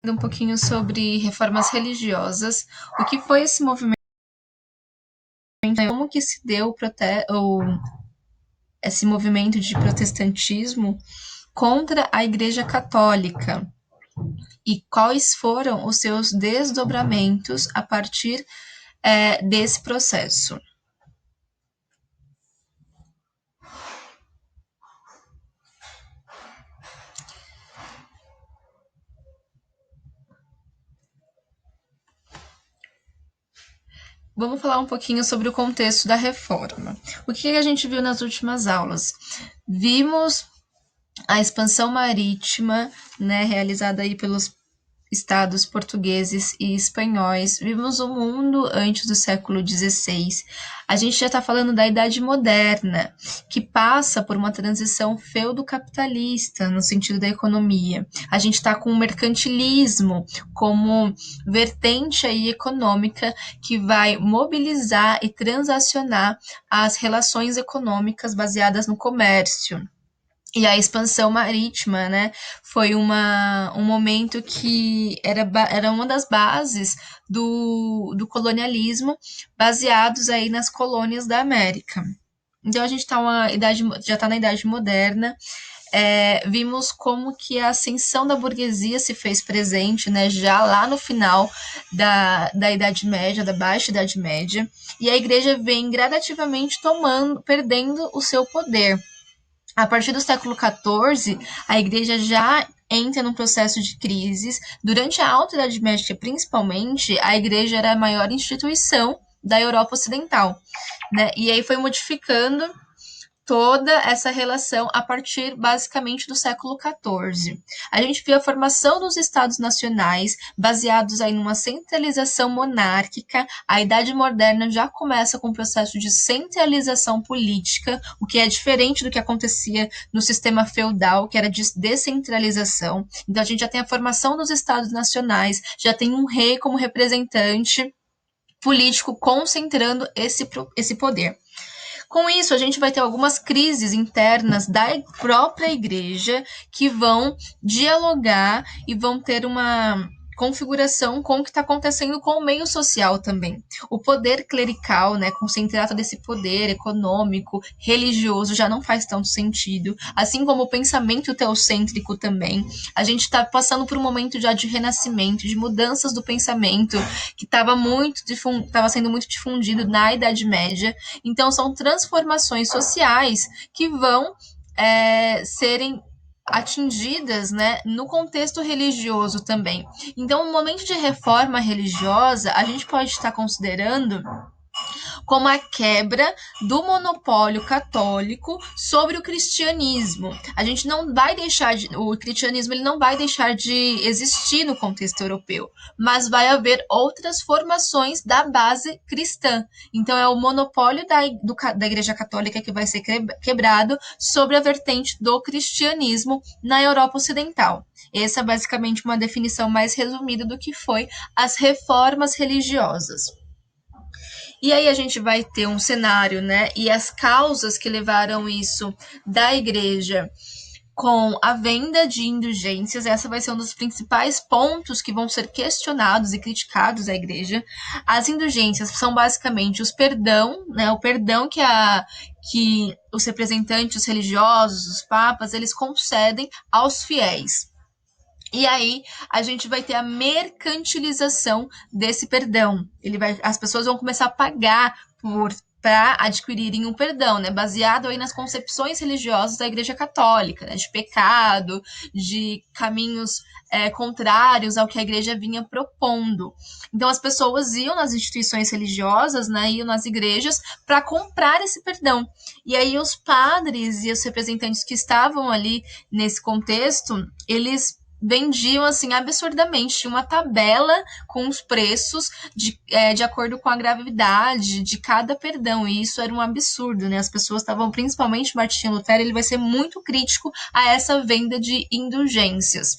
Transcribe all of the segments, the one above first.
Um pouquinho sobre reformas religiosas, o que foi esse movimento, como que se deu esse movimento de protestantismo contra a Igreja Católica e quais foram os seus desdobramentos a partir desse processo. Vamos falar um pouquinho sobre o contexto da reforma. O que a gente viu nas últimas aulas? Vimos a expansão marítima, né, realizada aí pelos estados portugueses e espanhóis. Vimos o mundo antes do século XVI. A gente já está falando da Idade Moderna, que passa por uma transição feudo-capitalista no sentido da economia. A gente está com o mercantilismo como vertente aí econômica que vai mobilizar e transacionar as relações econômicas baseadas no comércio. E a expansão marítima, né, foi um momento que era uma das bases do colonialismo, baseados aí nas colônias da América. Então a gente já está na Idade Moderna. Vimos como que a ascensão da burguesia se fez presente, né, já lá no final da Idade Média, da Baixa Idade Média, e a igreja vem gradativamente perdendo o seu poder. A partir do século XIV, a igreja já entra num processo de crises. Durante a Alta Idade Média, principalmente, a igreja era a maior instituição da Europa Ocidental, né? E aí foi modificando toda essa relação a partir basicamente do século XIV. A gente viu a formação dos estados nacionais baseados aí numa centralização monárquica. A Idade Moderna já começa com o processo de centralização política, o que é diferente do que acontecia no sistema feudal, que era de descentralização. Então a gente já tem a formação dos estados nacionais, já tem um rei como representante político concentrando esse poder. Com isso, a gente vai ter algumas crises internas da própria igreja que vão dialogar e vão ter uma configuração com o que está acontecendo com o meio social também. O poder clerical, né, concentrado desse poder econômico, religioso, já não faz tanto sentido, assim como o pensamento teocêntrico também. A gente está passando por um momento já de renascimento, de mudanças do pensamento que estava sendo muito difundido na Idade Média. Então, são transformações sociais que vão serem atingidas, né, no contexto religioso também. Então, o momento de reforma religiosa, a gente pode estar considerando como a quebra do monopólio católico sobre o cristianismo. A gente não vai deixar o cristianismo ele não vai deixar de existir no contexto europeu, mas vai haver outras formações da base cristã. Então é o monopólio da Igreja Católica que vai ser quebrado sobre a vertente do cristianismo na Europa Ocidental. Essa é basicamente uma definição mais resumida do que foi as reformas religiosas. E aí a gente vai ter um cenário, né? E as causas que levaram isso da igreja com a venda de indulgências, essa vai ser um dos principais pontos que vão ser questionados e criticados à igreja. As indulgências são basicamente os perdão, né? O perdão que os representantes religiosos, os papas, eles concedem aos fiéis. E aí a gente vai ter a mercantilização desse perdão. As pessoas vão começar a pagar para adquirirem um perdão, né? Baseado aí nas concepções religiosas da Igreja Católica, né? De pecado, de caminhos contrários ao que a Igreja vinha propondo. Então as pessoas iam nas instituições religiosas, né? Iam nas igrejas para comprar esse perdão. E aí os padres e os representantes que estavam ali nesse contexto, eles vendiam assim absurdamente, tinha uma tabela com os preços de acordo com a gravidade de cada perdão, e isso era um absurdo, né? As pessoas estavam, principalmente Martinho Lutero, ele vai ser muito crítico a essa venda de indulgências.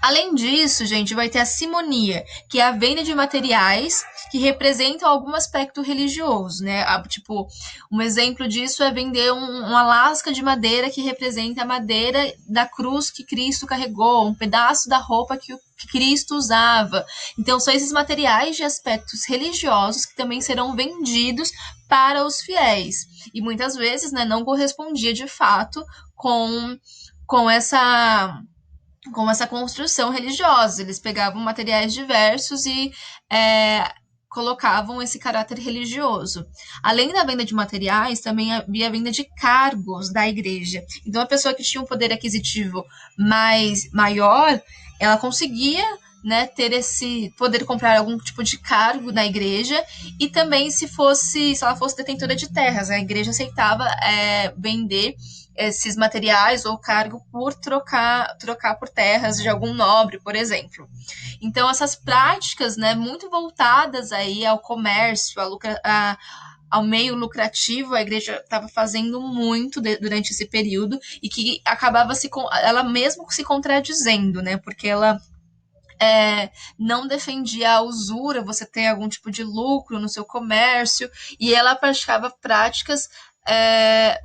Além disso, gente, vai ter a simonia, que é a venda de materiais que representam algum aspecto religioso, né? Tipo, um exemplo disso é vender uma lasca de madeira que representa a madeira da cruz que Cristo carregou, um pedaço da roupa que Cristo usava. Então, são esses materiais de aspectos religiosos que também serão vendidos para os fiéis. E muitas vezes, né, não correspondia de fato com, com essa construção religiosa. Eles pegavam materiais diversos e colocavam esse caráter religioso. Além da venda de materiais, também havia a venda de cargos da igreja. Então, a pessoa que tinha um poder aquisitivo maior, ela conseguia, né, ter esse poder comprar algum tipo de cargo na igreja, e também se ela fosse detentora de terras, a igreja aceitava vender esses materiais ou cargo por trocar por terras de algum nobre, por exemplo. Então, essas práticas, né, muito voltadas aí ao comércio, ao meio lucrativo, a igreja estava fazendo muito durante esse período, e que acabava ela mesmo se contradizendo, né, porque ela não defendia a usura, você ter algum tipo de lucro no seu comércio, e ela praticava práticas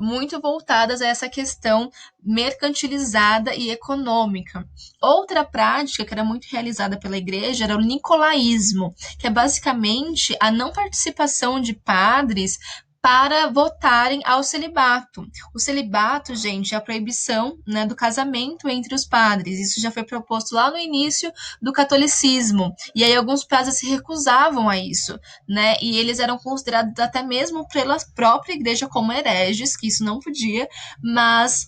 muito voltadas a essa questão mercantilizada e econômica. Outra prática que era muito realizada pela igreja era o nicolaísmo, que é basicamente a não participação de padres para votarem ao celibato. O celibato, gente, é a proibição, né, do casamento entre os padres. Isso já foi proposto lá no início do catolicismo. E aí alguns padres se recusavam a isso, né? E eles eram considerados até mesmo pela própria igreja como hereges, que isso não podia, mas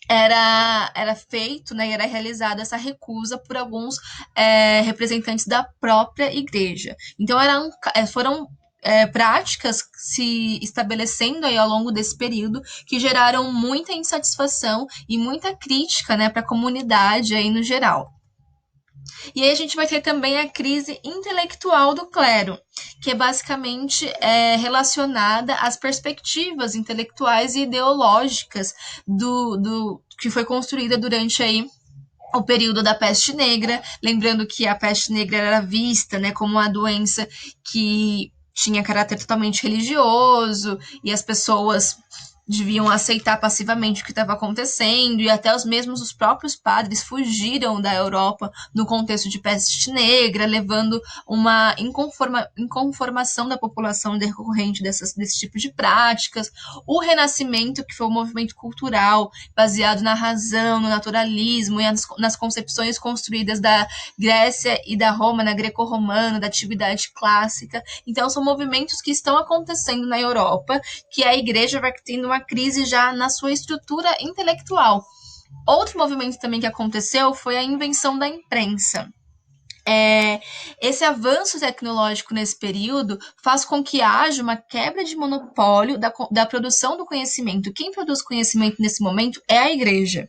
era feito, né, era realizada essa recusa por alguns representantes da própria igreja. Então foram práticas se estabelecendo aí ao longo desse período que geraram muita insatisfação e muita crítica, né, para a comunidade aí no geral. E aí a gente vai ter também a crise intelectual do clero, que é basicamente relacionada às perspectivas intelectuais e ideológicas que foi construída durante aí o período da peste negra, lembrando que a peste negra era vista, né, como uma doença que tinha caráter totalmente religioso, e as pessoas deviam aceitar passivamente o que estava acontecendo, e até os próprios padres fugiram da Europa no contexto de peste negra, levando uma inconformação da população decorrente desse tipo de práticas. O Renascimento, que foi um movimento cultural baseado na razão, no naturalismo e nas concepções construídas da Grécia e da Roma, na greco-romana, da atividade clássica. Então, são movimentos que estão acontecendo na Europa, que a igreja vai tendo uma crise já na sua estrutura intelectual. Outro movimento também que aconteceu foi a invenção da imprensa. Esse avanço tecnológico nesse período faz com que haja uma quebra de monopólio da produção do conhecimento. Quem produz conhecimento nesse momento é a igreja.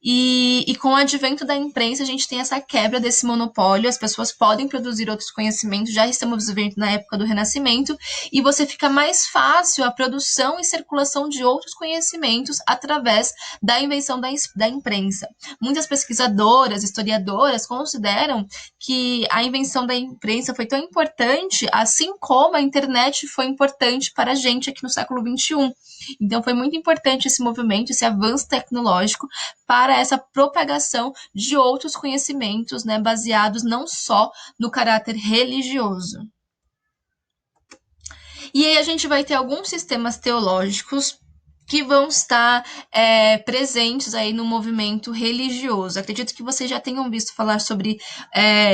E com o advento da imprensa, a gente tem essa quebra desse monopólio, as pessoas podem produzir outros conhecimentos, já estamos vivendo na época do Renascimento, e você fica mais fácil a produção e circulação de outros conhecimentos através da invenção da imprensa. Muitas pesquisadoras, historiadoras consideram que a invenção da imprensa foi tão importante, assim como a internet foi importante para a gente aqui no século XXI. Então, foi muito importante esse movimento, esse avanço tecnológico, para essa propagação de outros conhecimentos, né, baseados não só no caráter religioso. E aí a gente vai ter alguns sistemas teológicos que vão estar presentes aí no movimento religioso. Acredito que vocês já tenham visto falar sobre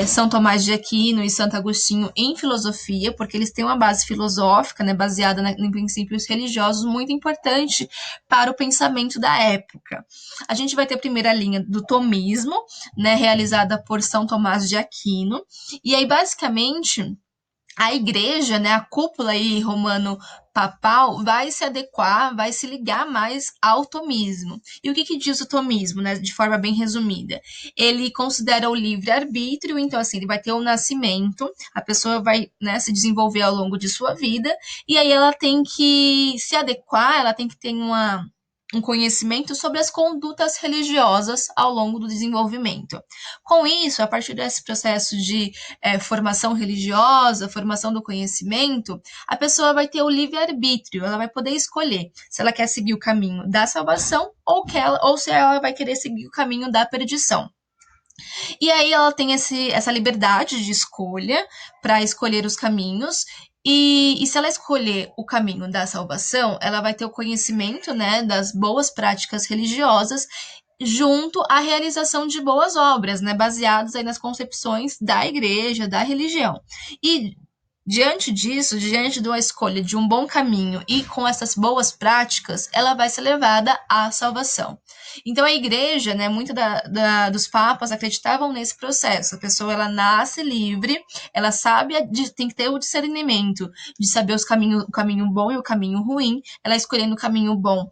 São Tomás de Aquino e Santo Agostinho em filosofia, porque eles têm uma base filosófica, né, baseada em princípios religiosos, muito importante para o pensamento da época. A gente vai ter a primeira linha do tomismo, né, realizada por São Tomás de Aquino, e aí basicamente a igreja, né, a cúpula aí romano-papal, vai se adequar, vai se ligar mais ao tomismo. E o que diz o tomismo, né, de forma bem resumida? Ele considera o livre-arbítrio, então, assim, ele vai ter o nascimento, a pessoa vai, né, se desenvolver ao longo de sua vida, e aí ela tem que se adequar, ela tem que ter um conhecimento sobre as condutas religiosas ao longo do desenvolvimento. Com isso, a partir desse processo de formação religiosa, formação do conhecimento, a pessoa vai ter o livre-arbítrio, ela vai poder escolher se ela quer seguir o caminho da salvação ou se ela vai querer seguir o caminho da perdição. E aí ela tem essa liberdade de escolha para escolher os caminhos. E se ela escolher o caminho da salvação, ela vai ter o conhecimento, né, das boas práticas religiosas junto à realização de boas obras, né, baseadas aí nas concepções da igreja, da religião. E diante disso, diante de uma escolha de um bom caminho e com essas boas práticas, ela vai ser levada à salvação. Então a igreja, né, muito dos papas acreditavam nesse processo. A pessoa ela nasce livre, ela sabe, tem que ter o discernimento de saber o caminho bom e o caminho ruim. Ela escolhendo o caminho bom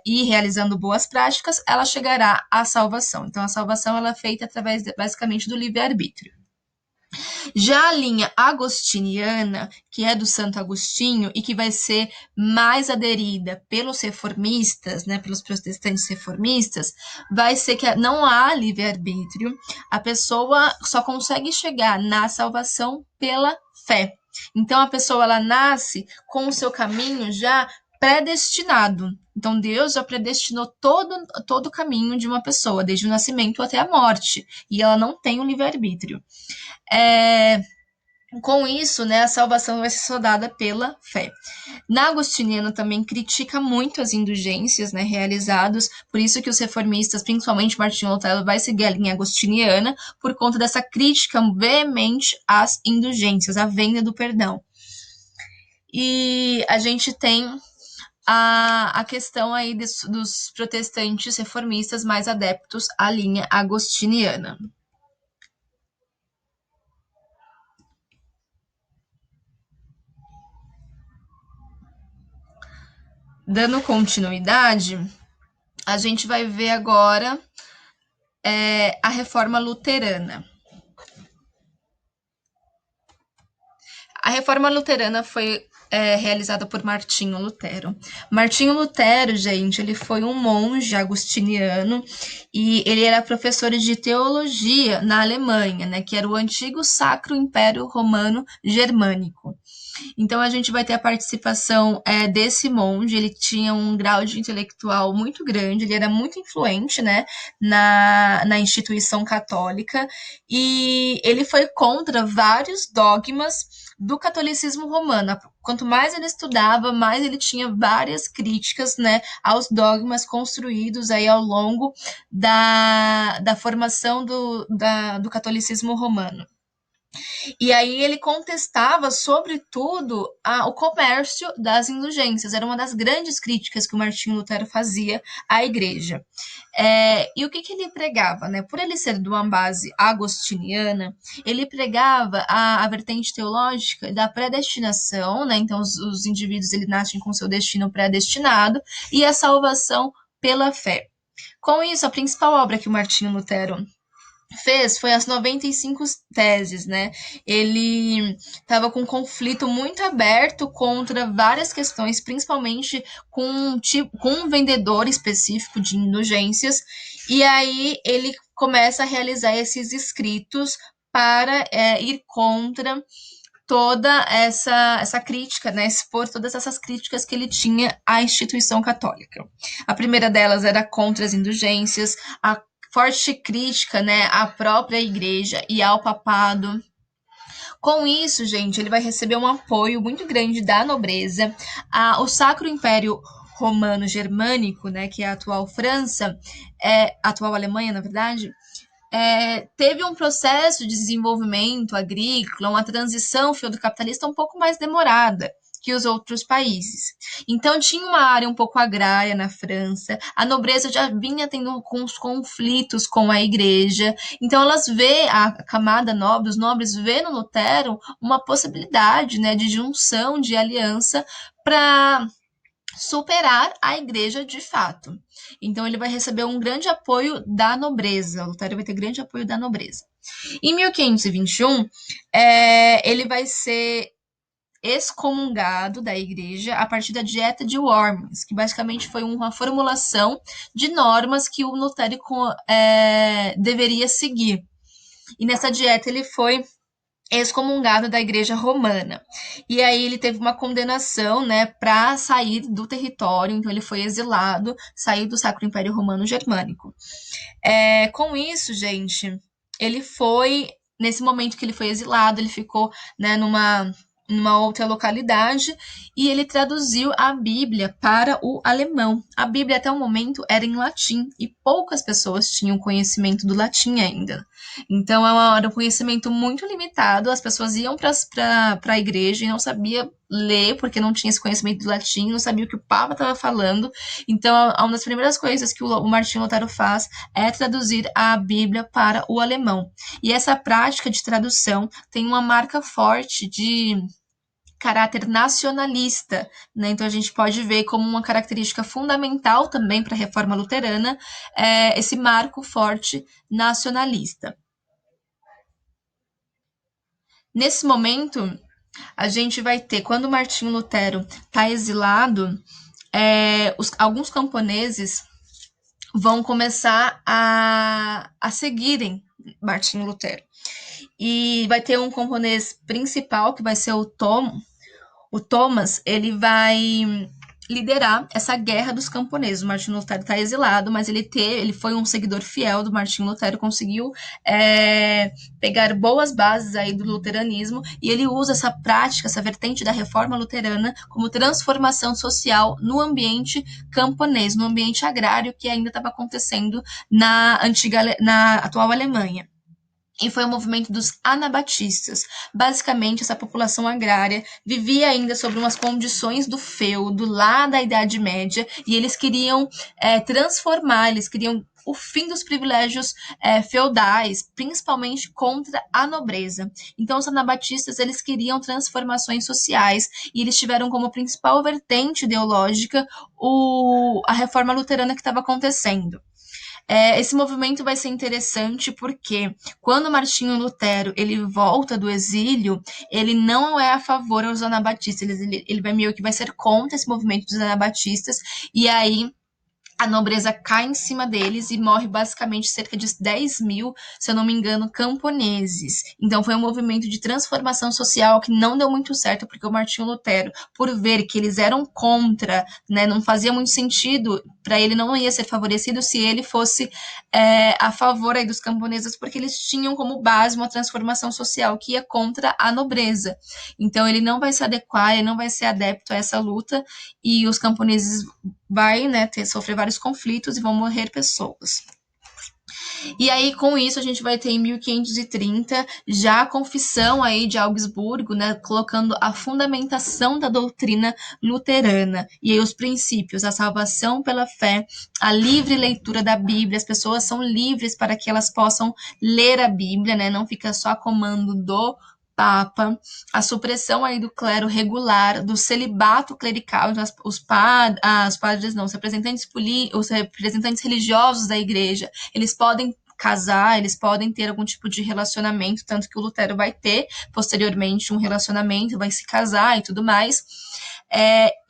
e realizando boas práticas, ela chegará à salvação. Então a salvação ela é feita através basicamente do livre-arbítrio. Já a linha agostiniana, que é do Santo Agostinho e que vai ser mais aderida pelos reformistas, né, pelos protestantes reformistas, vai ser que não há livre-arbítrio, a pessoa só consegue chegar na salvação pela fé. Então a pessoa ela nasce com o seu caminho já predestinado. Então Deus já predestinou todo o caminho de uma pessoa, desde o nascimento até a morte, e ela não tem um livre-arbítrio. Com isso, né, a salvação vai ser só dada pela fé. Na agostiniana também critica muito as indulgências, né, realizadas, por isso que os reformistas, principalmente Martinho Lutero, vai seguir a linha agostiniana, por conta dessa crítica veemente às indulgências, à venda do perdão. E a gente tem a questão aí dos protestantes reformistas mais adeptos à linha agostiniana. Dando continuidade, a gente vai ver agora a reforma luterana. A reforma luterana foi realizada por Martinho Lutero. Martinho Lutero, gente, ele foi um monge agostiniano e ele era professor de teologia na Alemanha, né, que era o antigo Sacro Império Romano Germânico. Então a gente vai ter a participação desse monge, ele tinha um grau de intelectual muito grande, ele era muito influente, né, na instituição católica, e ele foi contra vários dogmas do catolicismo romano. Quanto mais ele estudava, mais ele tinha várias críticas, né, aos dogmas construídos aí ao longo da formação do catolicismo romano. E aí ele contestava, sobretudo, o comércio das indulgências. Era uma das grandes críticas que o Martinho Lutero fazia à igreja. E o que ele pregava? Né? Por ele ser de uma base agostiniana, ele pregava a vertente teológica da predestinação, né? Então os indivíduos ele nascem com seu destino predestinado, e a salvação pela fé. Com isso, a principal obra que o Martinho Lutero fez foi as 95 teses, né? Ele estava com um conflito muito aberto contra várias questões, principalmente com um vendedor específico de indulgências, e aí ele começa a realizar esses escritos para ir contra toda essa crítica, né, expor todas essas críticas que ele tinha à instituição católica. A primeira delas era contra as indulgências, a forte crítica, né, à própria igreja e ao papado. Com isso, gente, ele vai receber um apoio muito grande da nobreza. O Sacro Império Romano Germânico, né, que é a atual França, a atual Alemanha, na verdade, teve um processo de desenvolvimento agrícola, uma transição feudo-capitalista um pouco mais demorada que os outros países. Então, tinha uma área um pouco agrária na França, a nobreza já vinha tendo alguns conflitos com a igreja, então elas vê, a camada nobre, os nobres vê no Lutero uma possibilidade, né, de junção, de aliança para superar a igreja de fato. Então ele vai receber um grande apoio da nobreza, o Lutero vai ter grande apoio da nobreza. Em 1521, ele vai ser excomungado da igreja a partir da Dieta de Worms, que basicamente foi uma formulação de normas que o Lutero deveria seguir. E nessa dieta ele foi excomungado da igreja romana. E aí ele teve uma condenação, né, para sair do território, então ele foi exilado, saiu do Sacro Império Romano Germânico. Com isso, gente, ele foi, nesse momento que ele foi exilado, ele ficou, né, numa outra localidade e ele traduziu a Bíblia para o alemão. A Bíblia até o momento era em latim e poucas pessoas tinham conhecimento do latim ainda. Então era um conhecimento muito limitado, as pessoas iam para a igreja e não sabia ler porque não tinha esse conhecimento do latim, não sabia o que o Papa estava falando. Então, uma das primeiras coisas que o Martinho Lutero faz é traduzir a Bíblia para o alemão. E essa prática de tradução tem uma marca forte de caráter nacionalista, né? Então a gente pode ver como uma característica fundamental também para a reforma luterana esse marco forte nacionalista. Nesse momento, a gente vai ter, quando Martinho Lutero está exilado, alguns camponeses vão começar a seguirem Martinho Lutero. E vai ter um camponês principal, que vai ser o Thomas, ele vai liderar essa guerra dos camponeses. O Martinho Lutero está exilado, mas ele foi um seguidor fiel do Martinho Lutero, conseguiu pegar boas bases aí do luteranismo, e ele usa essa prática, essa vertente da reforma luterana como transformação social no ambiente camponês, no ambiente agrário que ainda estava acontecendo na atual Alemanha. E foi o movimento dos anabatistas. Basicamente, essa população agrária vivia ainda sob umas condições do feudo, lá da Idade Média, e eles queriam transformar, eles queriam o fim dos privilégios feudais, principalmente contra a nobreza. Então, os anabatistas, eles queriam transformações sociais, e eles tiveram como principal vertente ideológica a reforma luterana que estava acontecendo. Esse movimento vai ser interessante porque quando Martinho Lutero ele volta do exílio, ele não é a favor aos anabatistas, ele vai meio que vai ser contra esse movimento dos anabatistas, e aí a nobreza cai em cima deles e morre basicamente cerca de 10 mil, se eu não me engano, camponeses. Então foi um movimento de transformação social que não deu muito certo, porque o Martinho Lutero, por ver que eles eram contra, né, não fazia muito sentido, para ele não ia ser favorecido se ele fosse a favor aí dos camponeses, porque eles tinham como base uma transformação social que ia contra a nobreza. Então ele não vai se adequar, ele não vai ser adepto a essa luta, e os camponeses vai, né, sofrer vários conflitos e vão morrer pessoas. E aí, com isso, a gente vai ter em 1530 já a confissão aí de Augsburgo, né, colocando a fundamentação da doutrina luterana. E aí os princípios, a salvação pela fé, a livre leitura da Bíblia, as pessoas são livres para que elas possam ler a Bíblia, né, não fica só a comando do Papa, a supressão aí do clero regular, do celibato clerical, então os padres não, os representantes religiosos da igreja, eles podem casar, eles podem ter algum tipo de relacionamento, tanto que o Lutero vai ter posteriormente um relacionamento, vai se casar e tudo mais,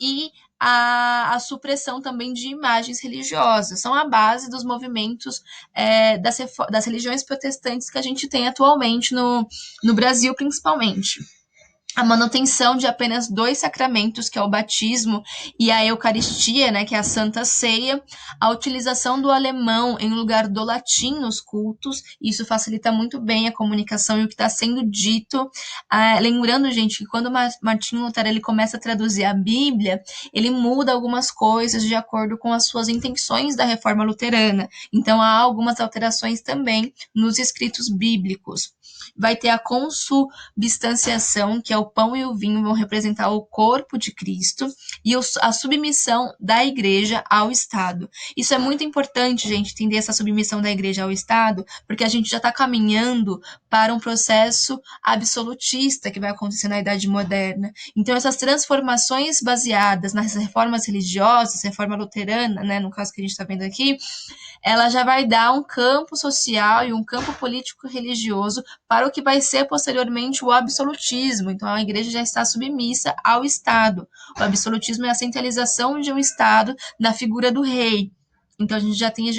e a supressão também de imagens religiosas, são a base dos movimentos das religiões protestantes que a gente tem atualmente no Brasil, principalmente. A manutenção de apenas 2 sacramentos, que é o batismo e a Eucaristia, né, que é a Santa Ceia, a utilização do alemão em lugar do latim nos cultos, isso facilita muito bem a comunicação e o que está sendo dito. Lembrando, gente, que quando Martinho Lutero ele começa a traduzir a Bíblia, ele muda algumas coisas de acordo com as suas intenções da reforma luterana. Então, há algumas alterações também nos escritos bíblicos. Vai ter a consubstanciação, que é o pão e o vinho vão representar o corpo de Cristo, e a submissão da igreja ao Estado. Isso é muito importante, gente, entender essa submissão da igreja ao Estado, porque a gente já está caminhando para um processo absolutista que vai acontecer na Idade Moderna. Então, essas transformações baseadas nas reformas religiosas, reforma luterana, né, no caso que a gente está vendo aqui, ela já vai dar um campo social e um campo político-religioso para o que vai ser posteriormente o absolutismo. Então, a igreja já está submissa ao Estado. O absolutismo é a centralização de um Estado na figura do rei. Então, a gente já tem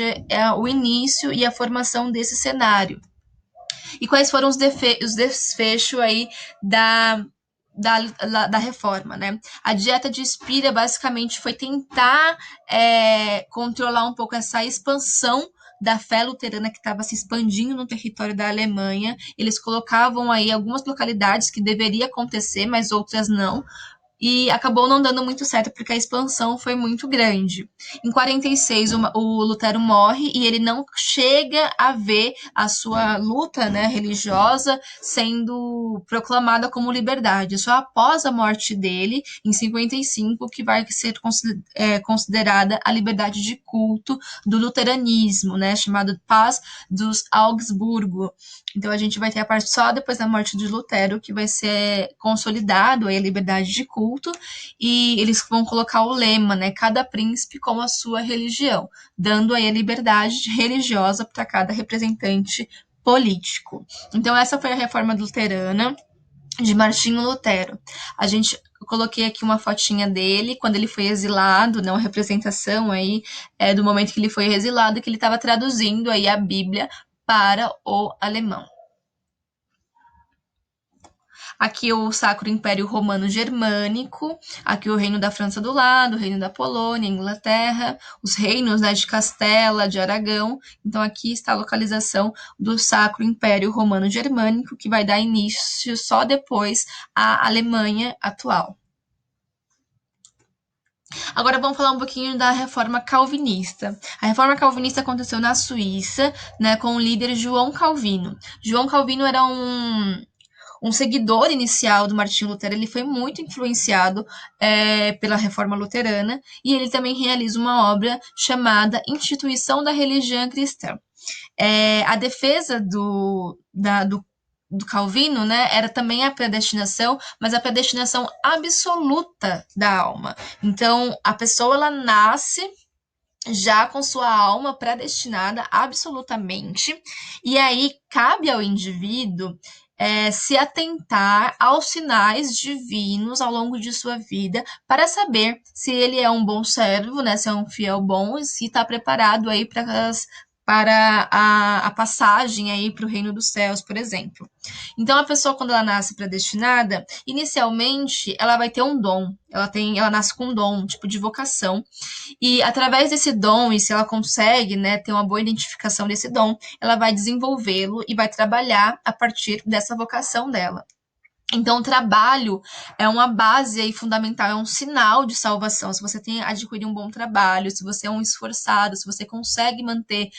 o início e a formação desse cenário. E quais foram os desfechos aí da reforma, né? A dieta de Spira basicamente foi tentar controlar um pouco essa expansão da fé luterana que estava se expandindo no território da Alemanha. Eles colocavam aí algumas localidades que deveria acontecer, mas outras não. E acabou não dando muito certo porque a expansão foi muito grande. Em 46, o Lutero morre e ele não chega a ver a sua luta, né, religiosa sendo proclamada como liberdade. Só após a morte dele, em 55, que vai ser considerada a liberdade de culto do luteranismo, né, chamado Paz dos Augsburgo. Então a gente vai ter a parte só depois da morte de Lutero que vai ser consolidado aí a liberdade de culto, e eles vão colocar o lema, né, cada príncipe com a sua religião, dando aí a liberdade religiosa para cada representante político. Então essa foi a reforma luterana de Martinho Lutero. Eu coloquei aqui uma fotinha dele quando ele foi exilado, né, uma representação aí do momento que ele foi exilado, que ele estava traduzindo aí a Bíblia para o alemão. Aqui o Sacro Império Romano Germânico, aqui o Reino da França do lado, o Reino da Polônia, Inglaterra, os reinos, né, de Castela, de Aragão. Então aqui está a localização do Sacro Império Romano Germânico, que vai dar início só depois à Alemanha atual. Agora vamos falar um pouquinho da Reforma Calvinista. A Reforma Calvinista aconteceu na Suíça, né, com o líder João Calvino. João Calvino era um seguidor inicial do Martinho Lutero. Ele foi muito influenciado pela Reforma Luterana, e ele também realiza uma obra chamada Instituição da Religião Cristã. A defesa do Calvino, né, era também a predestinação, mas a predestinação absoluta da alma. Então, a pessoa ela nasce já com sua alma predestinada absolutamente, e aí cabe ao indivíduo se atentar aos sinais divinos ao longo de sua vida para saber se ele é um bom servo, né, se é um fiel bom, e se está preparado aí para a passagem aí para o reino dos céus, por exemplo. Então, a pessoa, quando ela nasce predestinada, inicialmente, ela vai ter um dom. Ela nasce com um dom, um tipo de vocação. E através desse dom, e se ela consegue, né, ter uma boa identificação desse dom, ela vai desenvolvê-lo e vai trabalhar a partir dessa vocação dela. Então, o trabalho é uma base aí fundamental, é um sinal de salvação. Se você tem adquirido um bom trabalho, se você é um esforçado, se você consegue manter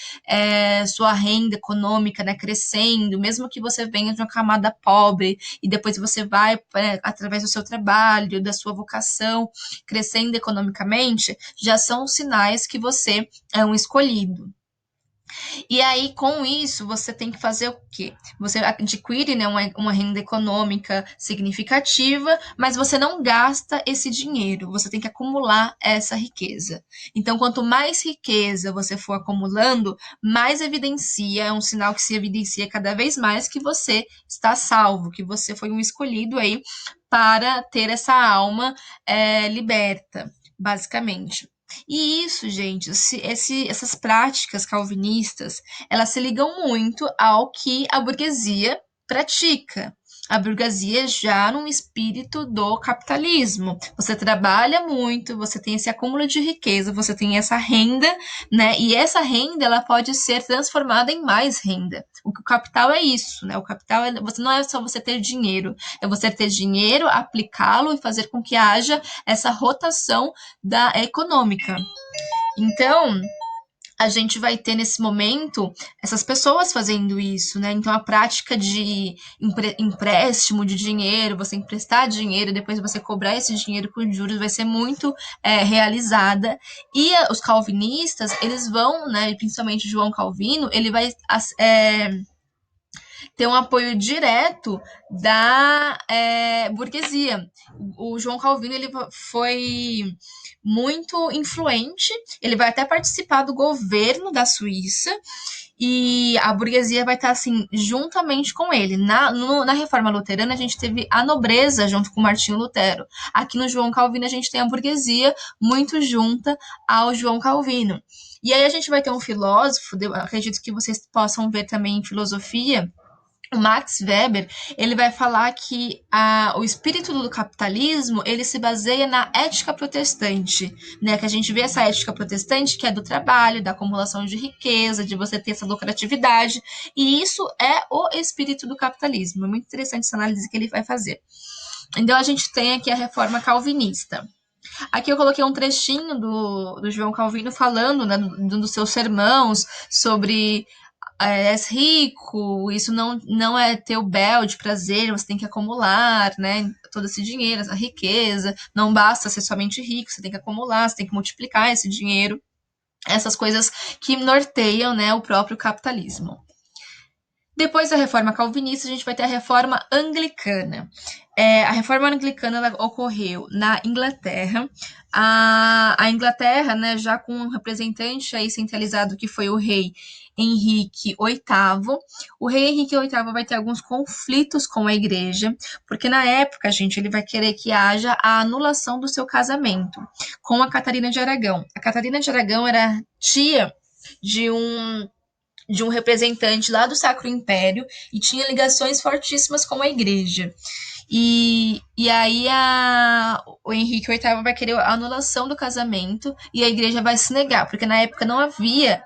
sua renda econômica, né, crescendo, mesmo que você venha de uma camada pobre, e depois você vai, através do seu trabalho, da sua vocação, crescendo economicamente, já são sinais que você é um escolhido. E aí, com isso, você tem que fazer o quê? Você adquire, né, uma renda econômica significativa, mas você não gasta esse dinheiro, você tem que acumular essa riqueza. Então, quanto mais riqueza você for acumulando, mais evidencia, é um sinal que se evidencia cada vez mais que você está salvo, que você foi um escolhido aí para ter essa alma liberta, basicamente. E isso, gente, essas práticas calvinistas, elas se ligam muito ao que a burguesia pratica. A burguesia já num espírito do capitalismo. Você trabalha muito, você tem esse acúmulo de riqueza, você tem essa renda, né? E essa renda, ela pode ser transformada em mais renda. O capital é isso, né? O capital não é só você ter dinheiro, é você ter dinheiro, aplicá-lo e fazer com que haja essa rotação econômica. Então, a gente vai ter nesse momento essas pessoas fazendo isso, né? Então, a prática de empréstimo de dinheiro, você emprestar dinheiro e depois você cobrar esse dinheiro com juros, vai ser muito realizada. E os calvinistas, eles vão, né? Principalmente João Calvino, ele vai ter um apoio direto da burguesia. O João Calvino ele foi muito influente, ele vai até participar do governo da Suíça, e a burguesia vai estar assim juntamente com ele. Na Reforma Luterana a gente teve a nobreza junto com Martinho Lutero. Aqui no João Calvino a gente tem a burguesia muito junta ao João Calvino. E aí a gente vai ter um filósofo, eu acredito que vocês possam ver também em filosofia, o Max Weber, ele vai falar que o espírito do capitalismo, ele se baseia na ética protestante, né? Que a gente vê essa ética protestante que é do trabalho, da acumulação de riqueza, de você ter essa lucratividade, e isso é o espírito do capitalismo. É muito interessante essa análise que ele vai fazer. Então a gente tem aqui a reforma calvinista. Aqui eu coloquei um trechinho do João Calvino falando, né, dos seus sermãos sobre és rico, isso não é teu bel de prazer, você tem que acumular, né, todo esse dinheiro, essa riqueza, não basta ser somente rico, você tem que acumular, você tem que multiplicar esse dinheiro, essas coisas que norteiam, né, o próprio capitalismo. Depois da reforma calvinista, a gente vai ter a reforma anglicana. A reforma anglicana ela ocorreu na Inglaterra. A Inglaterra, né, já com um representante aí centralizado que foi o rei Henrique VIII. O rei Henrique VIII vai ter alguns conflitos com a igreja, porque na época, gente, ele vai querer que haja a anulação do seu casamento com a Catarina de Aragão. A Catarina de Aragão era tia de um representante lá do Sacro Império e tinha ligações fortíssimas com a igreja. E aí o Henrique VIII vai querer a anulação do casamento e a igreja vai se negar, porque na época não havia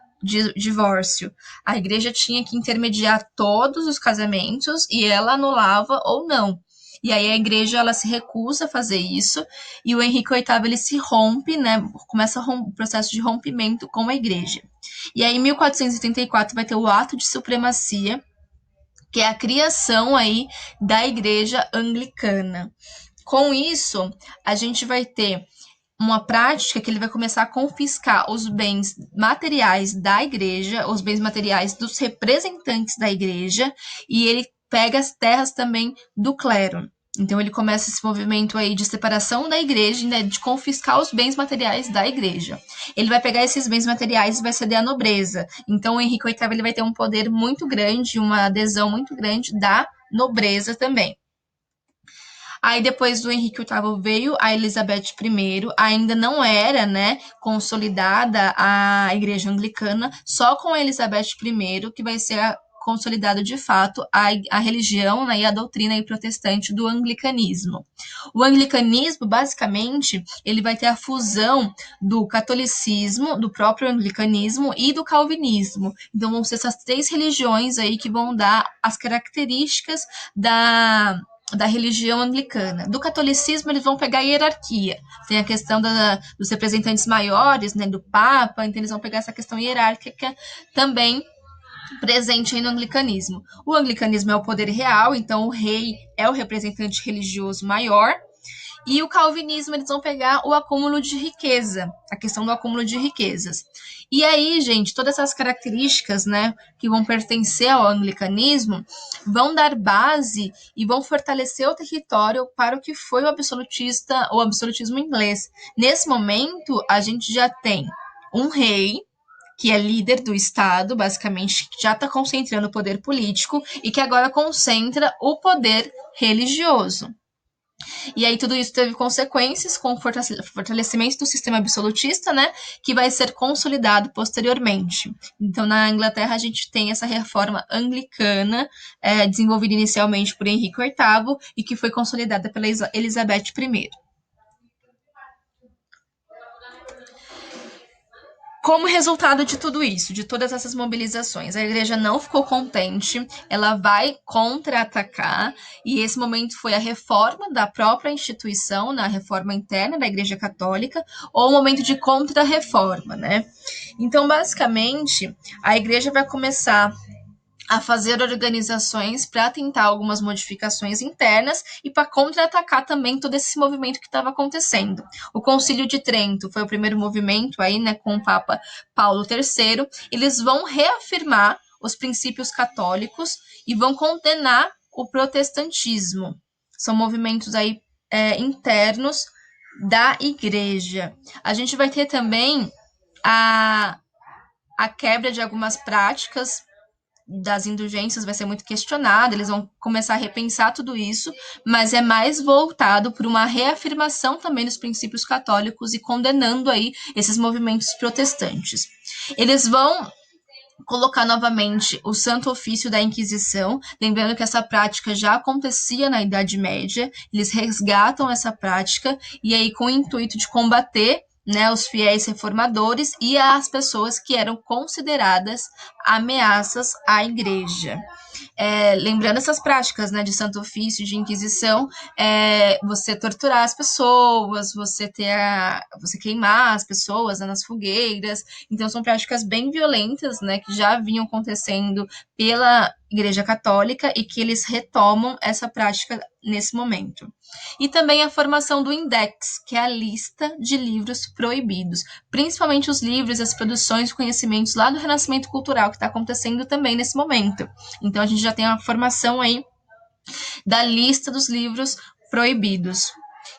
divórcio. A igreja tinha que intermediar todos os casamentos e ela anulava ou não. E aí a igreja ela se recusa a fazer isso e o Henrique VIII ele se rompe, né? Começa o processo de rompimento com a igreja. E aí em 1484 vai ter o ato de supremacia, que é a criação aí da igreja anglicana. Com isso, a gente vai ter uma prática que ele vai começar a confiscar os bens materiais da igreja, os bens materiais dos representantes da igreja, e ele pega as terras também do clero. Então ele começa esse movimento aí de separação da igreja, né, de confiscar os bens materiais da igreja. Ele vai pegar esses bens materiais e vai ceder à nobreza. Então o Henrique VIII ele vai ter um poder muito grande, uma adesão muito grande da nobreza também. Aí depois do Henrique VIII veio a Elizabeth I, ainda não era, né, consolidada a Igreja Anglicana, só com a Elizabeth I que vai ser consolidado de fato a religião, né, e a doutrina protestante do anglicanismo. O anglicanismo, basicamente, ele vai ter a fusão do catolicismo, do próprio anglicanismo e do calvinismo. Então vão ser essas três religiões aí que vão dar as características da religião anglicana. Do catolicismo, eles vão pegar a hierarquia. Tem a questão dos representantes maiores, né, do Papa, então eles vão pegar essa questão hierárquica também presente aí no anglicanismo. O anglicanismo é o poder real, então o rei é o representante religioso maior, e o calvinismo, eles vão pegar o acúmulo de riqueza, a questão do acúmulo de riquezas. E aí, gente, todas essas características, né, que vão pertencer ao anglicanismo, vão dar base e vão fortalecer o território para o que foi o absolutismo inglês. Nesse momento, a gente já tem um rei, que é líder do Estado, basicamente, que já está concentrando o poder político e que agora concentra o poder religioso. E aí tudo isso teve consequências com o fortalecimento do sistema absolutista, né, que vai ser consolidado posteriormente. Então, na Inglaterra, a gente tem essa reforma anglicana, desenvolvida inicialmente por Henrique VIII e que foi consolidada pela Elizabeth I. Como resultado de tudo isso, de todas essas mobilizações, a igreja não ficou contente, ela vai contra-atacar, e esse momento foi a reforma da própria instituição, na reforma interna da Igreja Católica, ou o momento de contra-reforma, né? Então, basicamente, a igreja vai começar a fazer organizações para tentar algumas modificações internas e para contra-atacar também todo esse movimento que estava acontecendo. O Concílio de Trento foi o primeiro movimento aí, né, com o Papa Paulo III. Eles vão reafirmar os princípios católicos e vão condenar o protestantismo. São movimentos aí internos da igreja. A gente vai ter também a quebra de algumas práticas das indulgências vai ser muito questionada, eles vão começar a repensar tudo isso, mas é mais voltado por uma reafirmação também dos princípios católicos e condenando aí esses movimentos protestantes. Eles vão colocar novamente o Santo Ofício da Inquisição, lembrando que essa prática já acontecia na Idade Média, eles resgatam essa prática, e aí com o intuito de combater, né, os fiéis reformadores e as pessoas que eram consideradas ameaças à igreja. Lembrando essas práticas, né, de Santo Ofício, de Inquisição, você torturar as pessoas, você queimar as pessoas, né, nas fogueiras. Então são práticas bem violentas, né, que já vinham acontecendo pela Igreja Católica e que eles retomam essa prática nesse momento. E também a formação do Index, que é a lista de livros proibidos, principalmente os livros, as produções, conhecimentos lá do Renascimento Cultural que está acontecendo também nesse momento. Então a gente já tem a formação aí da lista dos livros proibidos.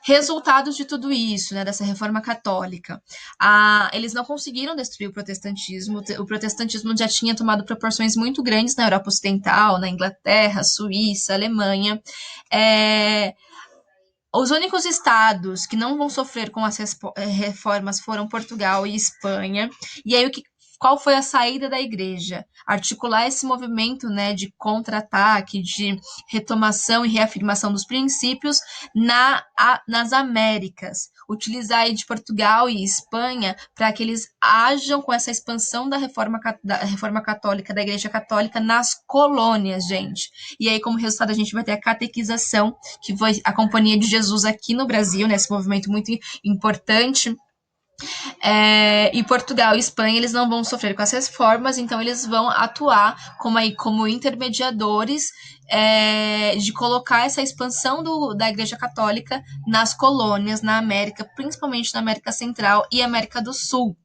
Resultados de tudo isso, né, dessa reforma católica. Eles não conseguiram destruir o protestantismo já tinha tomado proporções muito grandes na Europa Ocidental, na Inglaterra, Suíça, Alemanha. Os únicos estados que não vão sofrer com as reformas foram Portugal e Espanha. E aí, qual foi a saída da igreja? Articular esse movimento, né, de contra-ataque, de retomação e reafirmação dos princípios nas Américas. Utilizar aí de Portugal e Espanha para que eles ajam com essa expansão da reforma católica, da igreja católica nas colônias, gente. E aí, como resultado, a gente vai ter a catequização, que foi a Companhia de Jesus aqui no Brasil, né, esse movimento muito importante. E Portugal e Espanha, eles não vão sofrer com essas reformas, então eles vão atuar como intermediadores de colocar essa expansão da Igreja Católica nas colônias, na América, principalmente na América Central e América do Sul.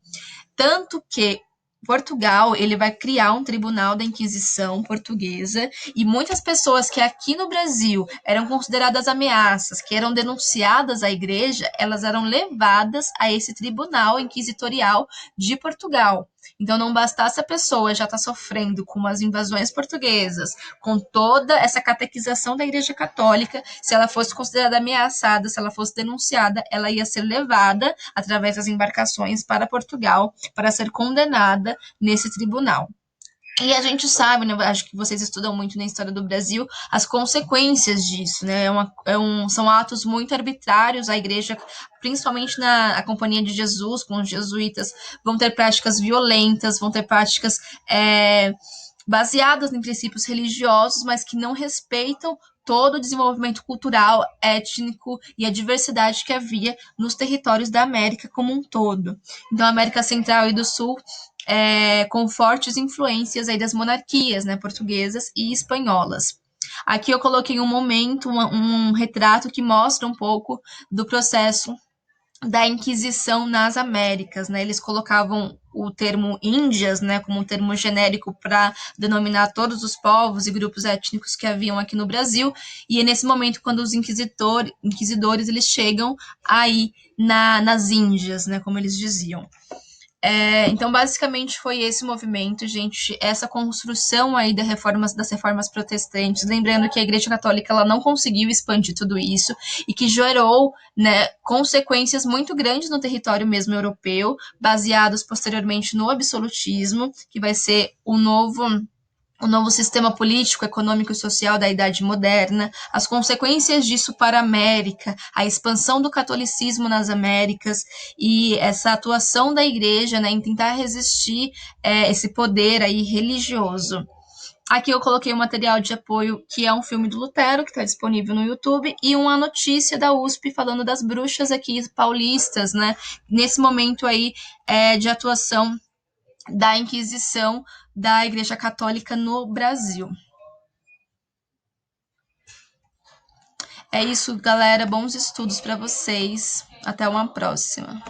Tanto que Portugal, ele vai criar um tribunal da Inquisição portuguesa e muitas pessoas que aqui no Brasil eram consideradas ameaças, que eram denunciadas à igreja, elas eram levadas a esse tribunal inquisitorial de Portugal. Então, não bastasse a pessoa já estar sofrendo com as invasões portuguesas, com toda essa catequização da Igreja Católica, se ela fosse considerada ameaçada, se ela fosse denunciada, ela ia ser levada através das embarcações para Portugal para ser condenada nesse tribunal. E a gente sabe, né, acho que vocês estudam muito na história do Brasil, as consequências disso, né? São atos muito arbitrários. A igreja, principalmente na Companhia de Jesus, com os jesuítas, vão ter práticas violentas, vão ter práticas baseadas em princípios religiosos, mas que não respeitam todo o desenvolvimento cultural, étnico e a diversidade que havia nos territórios da América como um todo. Então, a América Central e do Sul com fortes influências aí das monarquias, né, portuguesas e espanholas. Aqui eu coloquei um momento, um retrato que mostra um pouco do processo da Inquisição nas Américas, né? Eles colocavam o termo Índias, né, como um termo genérico para denominar todos os povos e grupos étnicos que haviam aqui no Brasil, e é nesse momento quando os inquisidores eles chegam aí nas Índias, né, como eles diziam. Então, basicamente, foi esse movimento, gente, essa construção aí das reformas protestantes, lembrando que a Igreja Católica ela não conseguiu expandir tudo isso e que gerou, né, consequências muito grandes no território mesmo europeu, baseados posteriormente no absolutismo, que vai ser o novo sistema político, econômico e social da Idade Moderna, as consequências disso para a América, a expansão do catolicismo nas Américas e essa atuação da Igreja, né, em tentar resistir esse poder aí religioso. Aqui eu coloquei um material de apoio que é um filme do Lutero, que está disponível no YouTube, e uma notícia da USP falando das bruxas aqui paulistas, né, nesse momento aí de atuação da Inquisição da Igreja Católica no Brasil. É isso, galera. Bons estudos para vocês. Até uma próxima.